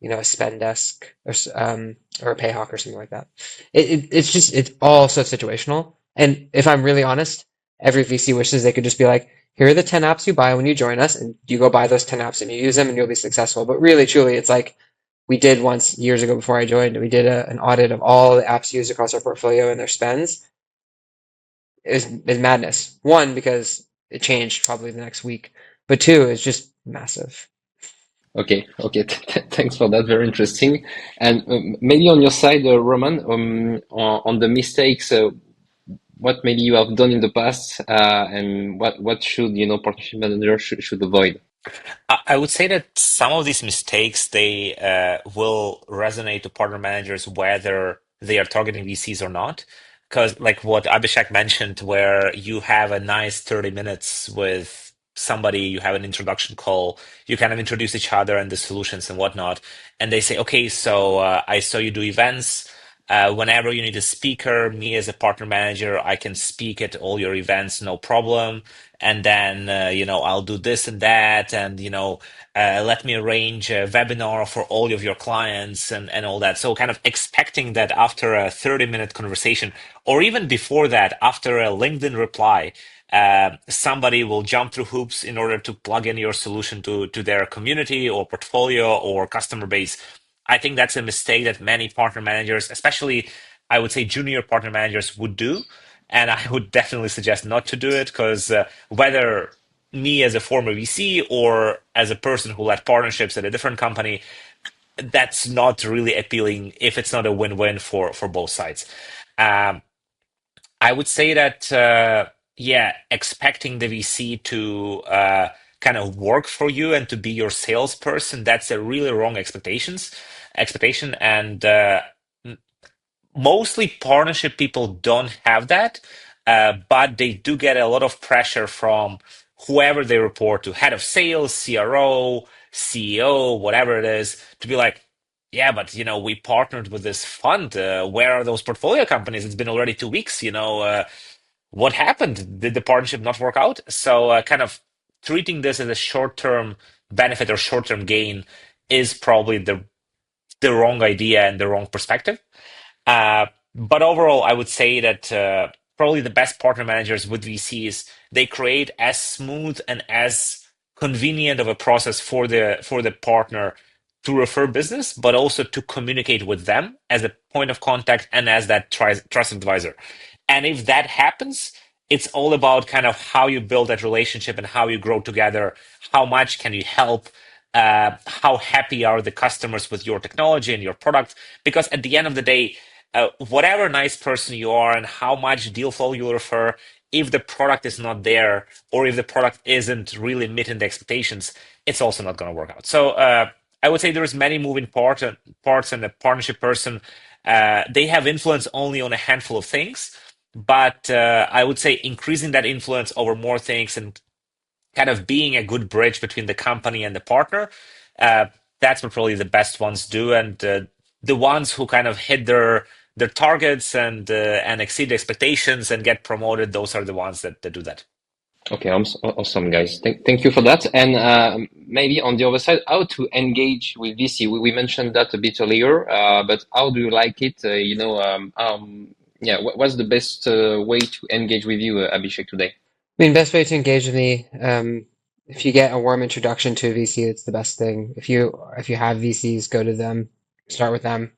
a Spendesk or a Payhawk or something like that. It's all so situational. And if I'm really honest, every VC wishes they could just be like, here are the 10 apps you buy when you join us, and you go buy those 10 apps and you use them and you'll be successful. But really, truly, it's like we did once years ago before I joined. We did an audit of all the apps used across our portfolio and their spends. It's madness. One, because it changed probably the next week, but two, it's just massive. Okay. Thanks for that. Very interesting. And maybe on your side, Roman, on the mistakes, what maybe you have done in the past, and what should partnership manager should avoid. I would say that some of these mistakes they will resonate to partner managers whether they are targeting VCs or not. Because like what Abhishek mentioned, where you have a nice 30 minutes with somebody, you have an introduction call, you kind of introduce each other and the solutions and whatnot, and they say, okay, so I saw you do events. Whenever you need a speaker, me as a partner manager, I can speak at all your events, no problem. And then, I'll do this and that, and let me arrange a webinar for all of your clients and all that. So kind of expecting that after a 30-minute conversation, or even before that, after a LinkedIn reply, somebody will jump through hoops in order to plug in your solution to their community or portfolio or customer base. I think that's a mistake that many partner managers, especially I would say junior partner managers, would do. And I would definitely suggest not to do it because whether me as a former VC or as a person who led partnerships at a different company, that's not really appealing if it's not a win-win for both sides. Um, I would say that yeah, expecting the VC to kind of work for you and to be your salesperson, that's a really wrong expectation, and mostly partnership people don't have that, but they do get a lot of pressure from whoever they report to, head of sales, CRO, CEO, whatever it is, to be like, yeah, but we partnered with this fund. Where are those portfolio companies? It's been already 2 weeks. What happened? Did the partnership not work out? So, kind of treating this as a short-term benefit or short-term gain is probably the wrong idea and the wrong perspective. But overall, I would say that probably the best partner managers with VCs, they create as smooth and as convenient of a process for the partner to refer business, but also to communicate with them as a point of contact and as that trust advisor. And if that happens, it's all about kind of how you build that relationship and how you grow together. How much can you help? How happy are the customers with your technology and your product? Because at the end of the day, whatever nice person you are and how much deal flow you refer, if the product is not there or if the product isn't really meeting the expectations, it's also not going to work out. So I would say there's many moving parts, and the partnership person, they have influence only on a handful of things. But I would say increasing that influence over more things and kind of being a good bridge between the company and the partner. Uh, That's what probably the best ones do, and the ones who kind of hit their targets and exceed expectations and get promoted, those are the ones that do that. Okay, awesome, guys. Thank you for that. And maybe on the other side, how to engage with VC? We mentioned that a bit earlier, but how do you like it? Yeah, what's the best way to engage with you, Abhishek, today? I mean, best way to engage with me, if you get a warm introduction to a VC, it's the best thing. If you have VCs, go to them, start with them.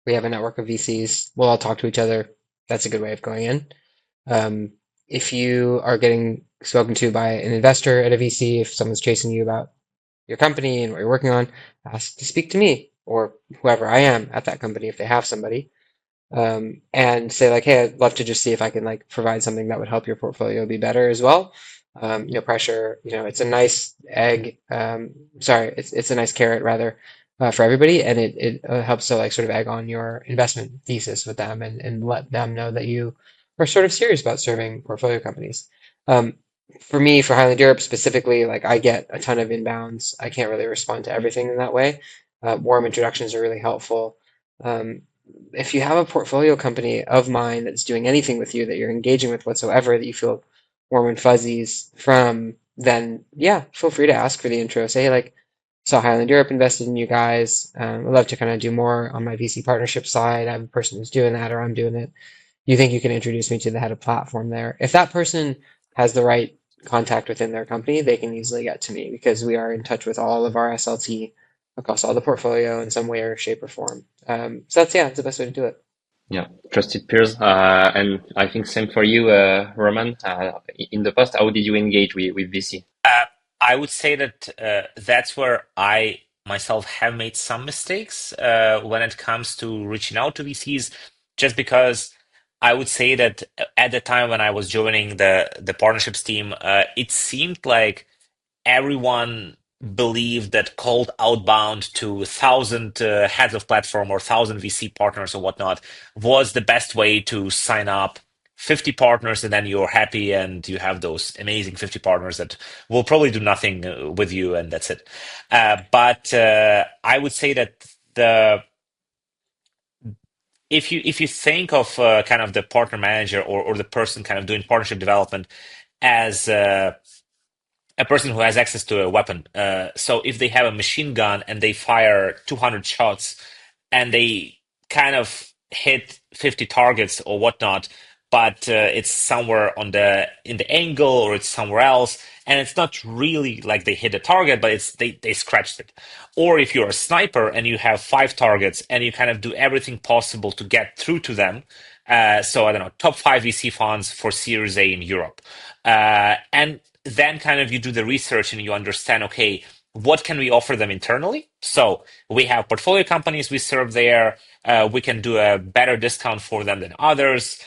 We have a network of VCs. We'll all talk to each other. That's a good way of going in. Um, if you are getting spoken to by an investor at a VC, if someone's chasing you about your company and what you're working on, ask to speak to me or whoever I am at that company if they have somebody. And say like, hey, I'd love to just see if I can like provide something that would help your portfolio be better as well. No pressure. It's a nice egg. Sorry, it's a nice carrot rather for everybody, and it helps to like sort of egg on your investment thesis with them and let them know that you are sort of serious about serving portfolio companies. Um, for me, for Highland Europe specifically, like I get a ton of inbounds. I can't really respond to everything in that way. Warm introductions are really helpful. Um, if you have a portfolio company of mine that's doing anything with you that you're engaging with whatsoever that you feel warm and fuzzies from, then yeah, feel free to ask for the intro. Say, hey, like, saw Highland Europe invested in you guys. I'd love to kind of do more on my VC partnership side. I have a person who's doing that, or I'm doing it. You think you can introduce me to the head of platform there? If that person has the right contact within their company, they can easily get to me because we are in touch with all of our SLT across all the portfolio in some way or shape or form. So that's, yeah, it's the best way to do it. Yeah, trusted peers. And I think same for you, Roman. In the past, how did you engage with VC? Uh, I would say that that's where I myself have made some mistakes when it comes to reaching out to VCs, just because I would say that at the time when I was joining the partnerships team, it seemed like everyone believed that cold outbound to 1,000 heads of platform or 1,000 VC partners or whatnot was the best way to sign up 50 partners, and then you're happy and you have those amazing 50 partners that will probably do nothing with you, and that's it. But I would say that the if you think of kind of the partner manager or the person kind of doing partnership development as a person who has access to a weapon. So if they have a machine gun and they fire 200 shots and they kind of hit 50 targets or whatnot, but it's somewhere on the in the angle or it's somewhere else, and it's not really like they hit a target, but it's they scratched it. Or if you're a sniper and you have 5 targets and you kind of do everything possible to get through to them. So I don't know, top 5 VC funds for Series A in Europe. And then kind of you do the research and you understand, okay, what can we offer them internally? So we have portfolio companies we serve there. We can do a better discount for them than others.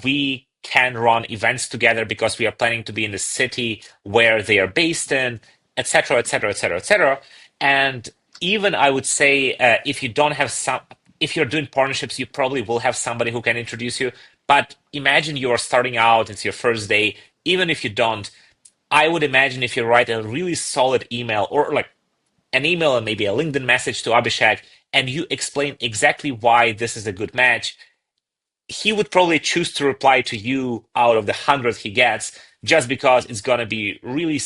We can run events together because we are planning to be in the city where they are based in, etc., etc., etc., etc. And even I would say, if you don't have some, if you're doing partnerships, you probably will have somebody who can introduce you. But imagine you are starting out; it's your first day. Even if you don't, I would imagine if you write a really solid email or like an email and maybe a LinkedIn message to Abhishek and you explain exactly why this is a good match, he would probably choose to reply to you out of the 100 he gets just because it's going to be really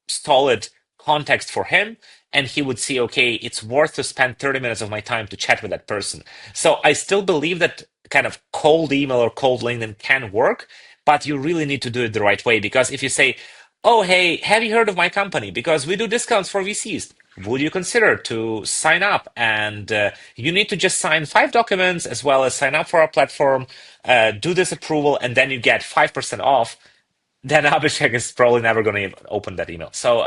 solid context for him. And he would see, okay, it's worth to spend 30 minutes of my time to chat with that person. So I still believe that kind of cold email or cold LinkedIn can work, but you really need to do it the right way. Because if you say, oh, hey, have you heard of my company? Because we do discounts for VCs. Would you consider to sign up? And you need to just sign 5 documents as well as sign up for our platform, do this approval, and then you get 5% off. Then Abhishek is probably never going to open that email. So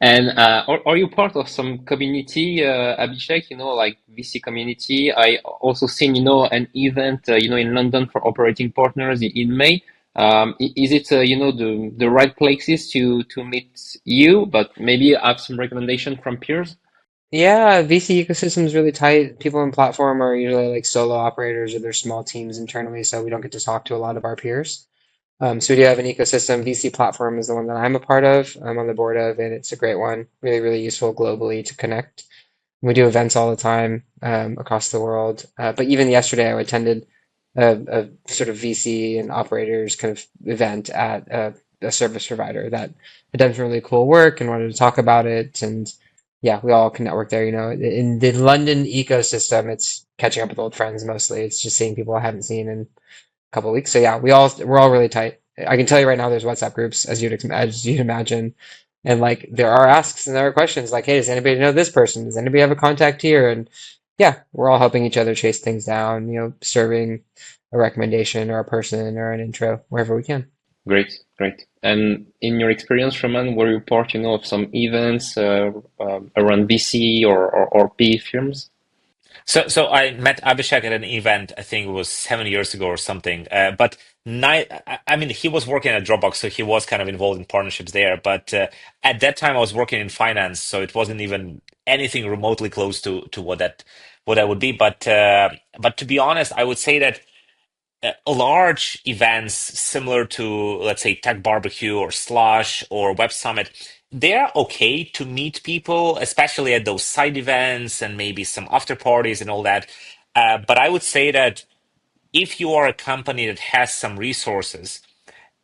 And are you part of some community, Abhishek? Like VC community. I also seen, an event, in London for operating partners in May. Is it, the right places to meet you, but maybe have some recommendation from peers? Yeah, VC ecosystem is really tight. People on platform are usually like solo operators or they're small teams internally, so we don't get to talk to a lot of our peers. So we do have an ecosystem. VC platform is the one that I'm a part of. I'm on the board of, and it's a great one. Really, really useful globally to connect. We do events all the time across the world. But even yesterday, I attended a sort of VC and operators kind of event at a service provider that had done some really cool work and wanted to talk about it. And yeah, we all can network there. You know, in the London ecosystem, it's catching up with old friends mostly. It's just seeing people I haven't seen in couple of weeks. So yeah, we're all really tight. I can tell you right now, there's WhatsApp groups as you'd imagine, and like there are asks and there are questions like, hey, does anybody know this person? Does anybody have a contact here? And yeah, we're all helping each other chase things down. You know, serving a recommendation or a person or an intro wherever we can. Great, great. And in your experience, Roman, were you part, of some events around VC or PE firms? So I met Abhishek at an event, I think it was 7 years ago or something. But I mean, he was working at Dropbox, so he was kind of involved in partnerships there. But at that time, I was working in finance, so it wasn't even anything remotely close to what that would be. But to be honest, I would say that large events similar to, let's say, Tech Barbecue or Slush or Web Summit, they're okay to meet people, especially at those side events and maybe some after parties and all that. But I would say that if you are a company that has some resources,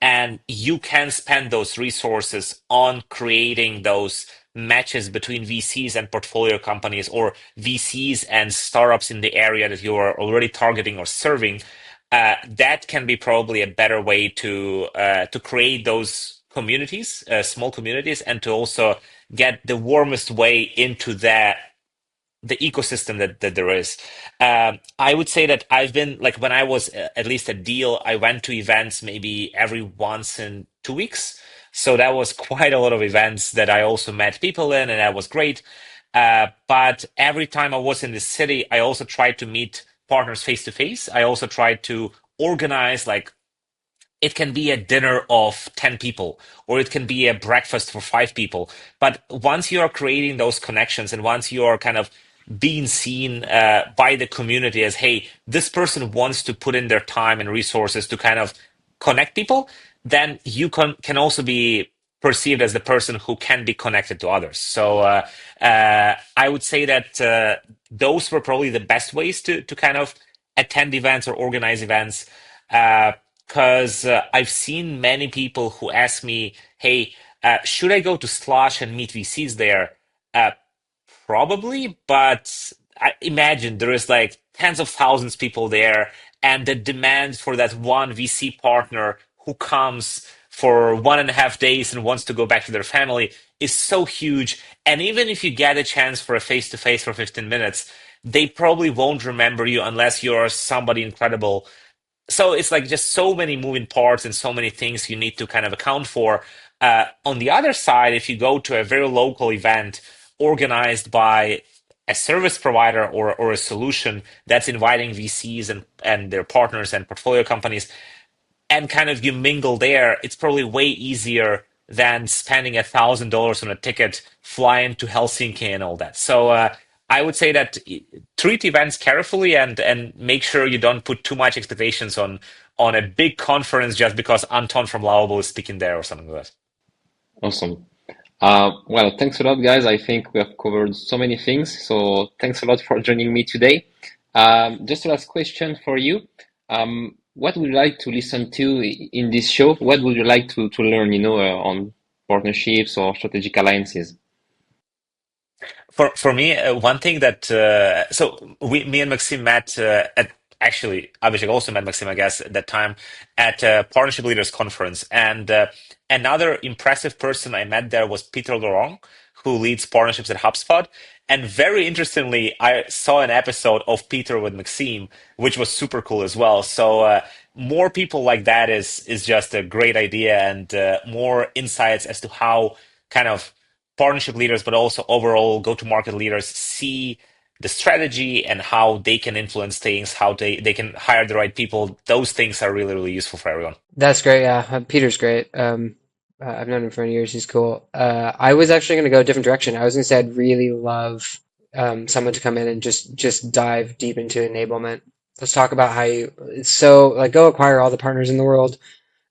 and you can spend those resources on creating those matches between VCs and portfolio companies or VCs and startups in the area that you are already targeting or serving. That can be probably a better way to create those communities, small communities, and to also get the warmest way into the ecosystem that there is. I would say that I've been like when I was at least at Deal, I went to events maybe every once in 2 weeks. So that was quite a lot of events that I also met people in, and that was great. But every time I was in the city, I also tried to meet partners face to face. I also tried to organize like it can be a dinner of 10 people or it can be a breakfast for 5 people, but once you are creating those connections and once you are kind of being seen by the community as, hey, this person wants to put in their time and resources to kind of connect people, then you can also be perceived as the person who can be connected to others. So I would say that those were probably the best ways to kind of attend events or organize events. Because I've seen many people who ask me, "Hey, should I go to Slush and meet VCs there?" Uh, Probably, but I imagine there is like tens of thousands of people there, and the demand for that one VC partner who comes for 1.5 days and wants to go back to their family is so huge. And even if you get a chance for a face to face for 15 minutes, they probably won't remember you unless you're somebody incredible. So it's like just so many moving parts and so many things you need to kind of account for. On the other side, if you go to a very local event organized by a service provider or a solution that's inviting VCs and their partners and portfolio companies, and kind of you mingle there, it's probably way easier than spending $1,000 on a ticket, flying to Helsinki and all that. So I would say that treat events carefully and make sure you don't put too much expectations on a big conference just because Anton from Lovable is speaking there or something like that. Awesome. Well, thanks a lot, guys. I think we have covered so many things. So thanks a lot for joining me today. Just a last question for you. What would you like to listen to in this show? What would you like to learn, on partnerships or strategic alliances? For me, one thing that me and Maxime met at actually Abhishek also met Maxime, I guess, at that time at a Partnership Leaders Conference, and another impressive person I met there was Peter Laurent, who leads partnerships at HubSpot. And very interestingly, I saw an episode of Peter with Maxime, which was super cool as well. So more people like that is just a great idea, and more insights as to how kind of partnership leaders, but also overall go-to-market leaders see the strategy and how they can influence things, how they can hire the right people. Those things are really, really useful for everyone. That's great. Yeah, Peter's great. I've known him for many years. He's cool. I was actually going to go a different direction. I was going to say I'd really love someone to come in and just dive deep into enablement. Let's talk about how it's so like go acquire all the partners in the world.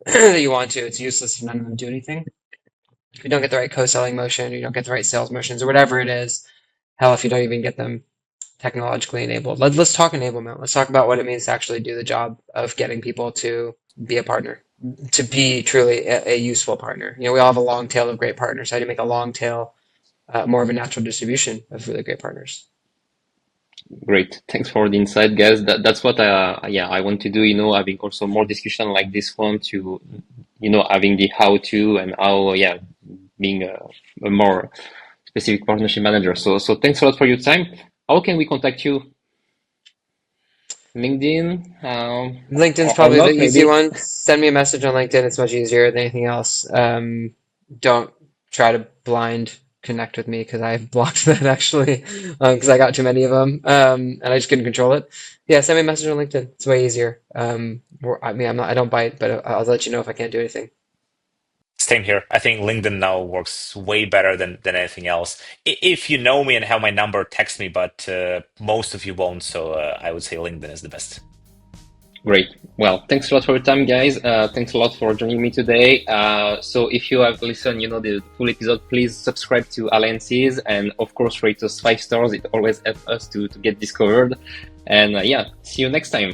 that you want to. It's useless if none of them do anything. If you don't get the right co-selling motion, you don't get the right sales motions, or whatever it is. Hell, if you don't even get them technologically enabled. Let's talk enablement. Let's talk about what it means to actually do the job of getting people to be a partner, to be truly a useful partner. We all have a long tail of great partners. How do you make a long tail more of a natural distribution of really great partners? Great. Thanks for the insight, guys. That's what I want to do, having also more discussion like this one to, having the how to and how, being a more specific partnership manager. So thanks a lot for your time. How can we contact you? LinkedIn, LinkedIn's or probably the not, easy maybe? one. Send me a message on LinkedIn. It's much easier than anything else. Don't try to blind connect with me because I've blocked that actually because I got too many of them and I just couldn't control it. Yeah, send me a message on LinkedIn. It's way easier. I mean, I don't bite, but I'll let you know if I can't do anything. Same here. I think LinkedIn now works way better than anything else. If you know me and have my number, text me, but most of you won't, so I would say LinkedIn is the best. Great. Well, thanks a lot for your time, guys. Thanks a lot for joining me today. So if you have listened, the full episode, please subscribe to Alliances and of course rate us 5 stars. It always helps us to get discovered. And see you next time.